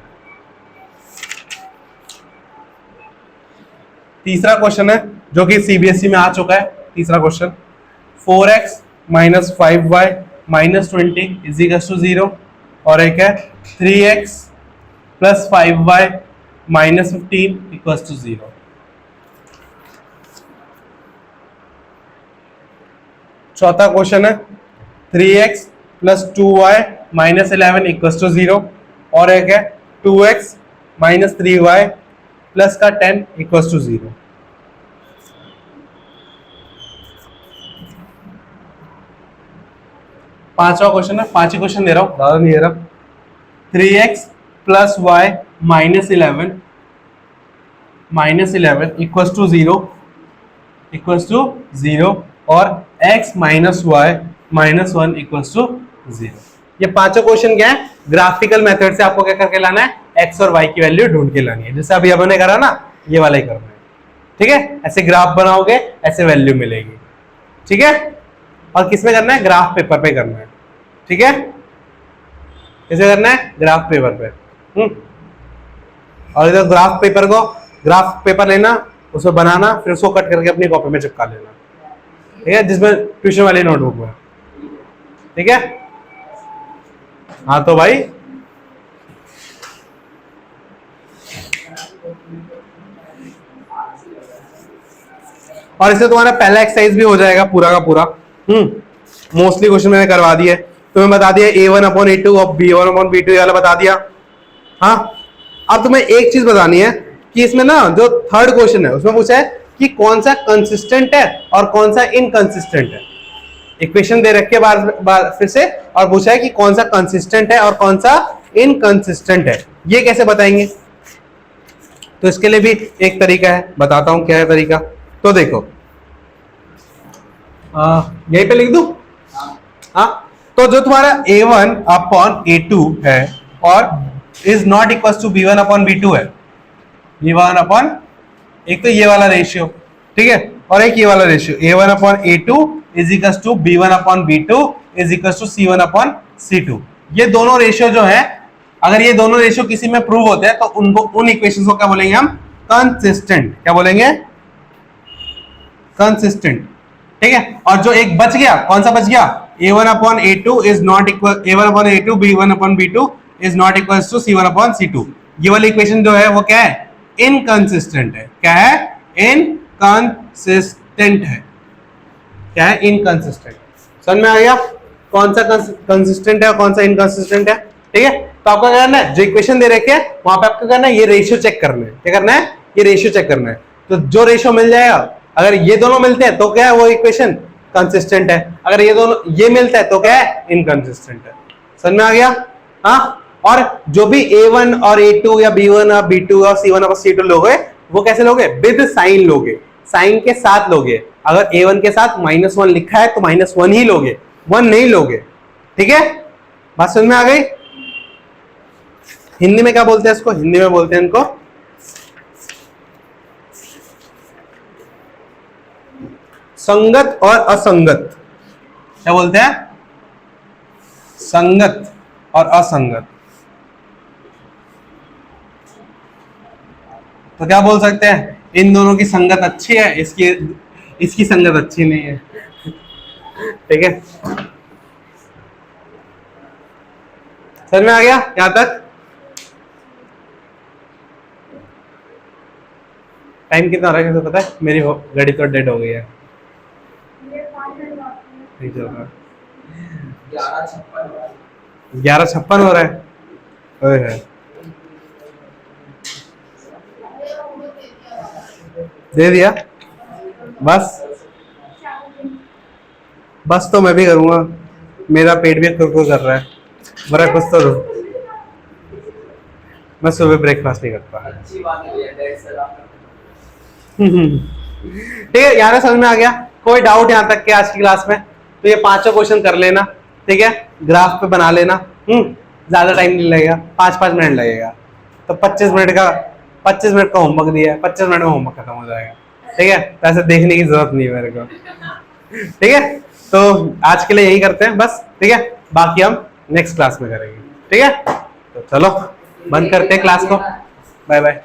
तीसरा क्वेश्चन है जो कि सीबीएसई में आ चुका है, तीसरा question 4x minus 5y minus 20 is equals to 0, और एक है 3x plus 5y minus 15 equals to 0। चौथा क्वेश्चन है 3x plus 2y minus 11 equals to 0, और एक है 2x माइनस 3y प्लस का 10 इक्वल्स टू 0। पांचवा क्वेश्चन है, पांच ही क्वेश्चन दे रहा हूं, ज्यादा नहीं दे रहा। 3x plus y minus 11 equals to 0 और x minus y minus 1 equals to 0। ये पांचों क्वेश्चन क्या है? ग्राफिकल मेथड से आपको क्या करके लाना है? x और y की वैल्यू ढूंढ के लानी है, जैसे अभी अपन ने करा ना, ये वाला ही करना है, ठीक है। ऐसे ग्राफ बनाओगे ऐसे वैल्यू मिलेगी, ठीक है। और किसमें करना है? ग्राफ पेपर पे करना है, ठीक है। कैसे करना है? ग्राफ पेपर पे। और इधर ग्राफ पेपर लेना, उसमें बनाना, फिर उसको कट करके अपनी कॉपी में चिपका लेना, ठीक है, जिसमें ट्यूशन वाली नोटबुक में, ठीक है। हाँ तो भाई और इससे तुम्हारा पहला एक्सरसाइज भी हो जाएगा पूरा का पूरा। मोस्टली क्वेश्चन मैंने करवा दिया, तुम्हें बता दिया a1/a2 और b1/b2 वाला बता दिया। हाँ अब तुम्हें एक चीज बतानी है कि इसमें ना जो थर्ड क्वेश्चन है उसमें पूछा है कि कौन सा कंसिस्टेंट है और कौन सा इनकंसिस्टेंट है। इक्वेशन दे रखे बार फिर से, और पूछा है कि कौन सा कंसिस्टेंट है और कौन सा इनकंसिस्टेंट है। ये कैसे बताएंगे? तो इसके लिए भी एक तरीका है, बताता हूं क्या है तरीका। तो देखो यहीं पे लिख दूं। हाँ तो जो तुम्हारा a1/a2 है और is not equal to b1/b2 है, b1 एक तो ये वाला रेशियो, ठीक है, और एक ये वाला ratio a1/a2 is equal to b1/b2 is equal to c1/c2। ये दोनों रेशियो जो है, अगर ये दोनों रेशियो किसी में प्रूव होते हैं तो उनको उन इक्वेशंस को क्या बोलेंगे हम? कंसिस्टेंट। क्या बोलेंगे? कंसिस्टेंट, ठीक है। और जो एक बच गया, कौन सा बच गया? a1/a2 is not equal a1/a2 b1/b2 is not equal to c1/c2। ये वाली इक्वेशन जो है वो क्या है? इनकंसिस्टेंट है। क्या है? इनकंसिस्टेंट है। क्या है? इनकंसिस्टेंट। समझ में आ गया कौन सा कंसिस्टेंट है और कौन सा इनकंसिस्टेंट है, ठीक है। तो आपको क्या करना है? जो इक्वेशन दे रखे है वहां पे आपको करना है ये रेशियो चेक करना है। क्या करना है? ये रेशियो चेक करना है। तो जो रेशियो मिल जाएगा, अगर ये दोनों मिलते हैं तो क्या है? वो इक्वेशन कंसिस्टेंट है। अगर ये दोनों ये मिलता है तो क्या है? इनकंसिस्टेंट है। समझ में आ गया? हाँ, और जो भी a1 और a2 या b1 और b2 और c1 और c2 लोगे वो कैसे लोगे? विद साइन लोगे, साइन के साथ लोगे। अगर a1 के साथ -1 लिखा है तो -1 ही लोगे, 1 नहीं लोगे, ठीक है। बात समझ में आ गई? हिंदी में क्या बोलते हैं इसको? हिंदी में बोलते हैं इनको संगत और असंगत। क्या बोलते हैं? संगत और असंगत। तो क्या बोल सकते हैं? इन दोनों की संगत अच्छी है, इसकी संगत अच्छी नहीं है। ठीक है, समझ में आ गया यहां तक? टाइम कितना हो रहा है किसे पता है? मेरी घड़ी तो डेड हो गई है। नहीं चल रहा। 11:56 हो रहा है। ओए है, दे दिया बस। बस तो मैं भी करूंगा, मेरा पेट भी कुरकुर कर रहा है, मेरा कुछ तो दो। मैं सुबह ब्रेकफास्ट नहीं करता। अच्छी बात है सर आप। ठीक है, यार समझ में आ गया? कोई डाउट यहाँ तक के आज की क्लास में? तो ये 5 क्वेश्चन कर लेना, ठीक है, ग्राफ पे बना लेना। ज्यादा टाइम नहीं लगेगा, 5-5 मिनट लगेगा। तो 25 मिनट का होमवर्क दिया है, 25 मिनट में होमवर्क खत्म हो जाएगा। ठीक है, तो ऐसे देखने की जरूरत नहीं है मेरे को। ठीक है, तो आज के लिए यही करते हैं बस। ठीक है, बाकी हम नेक्स्ट क्लास में करेंगे। ठीक है, तो चलो बंद करते हैं क्लास को। Bye bye.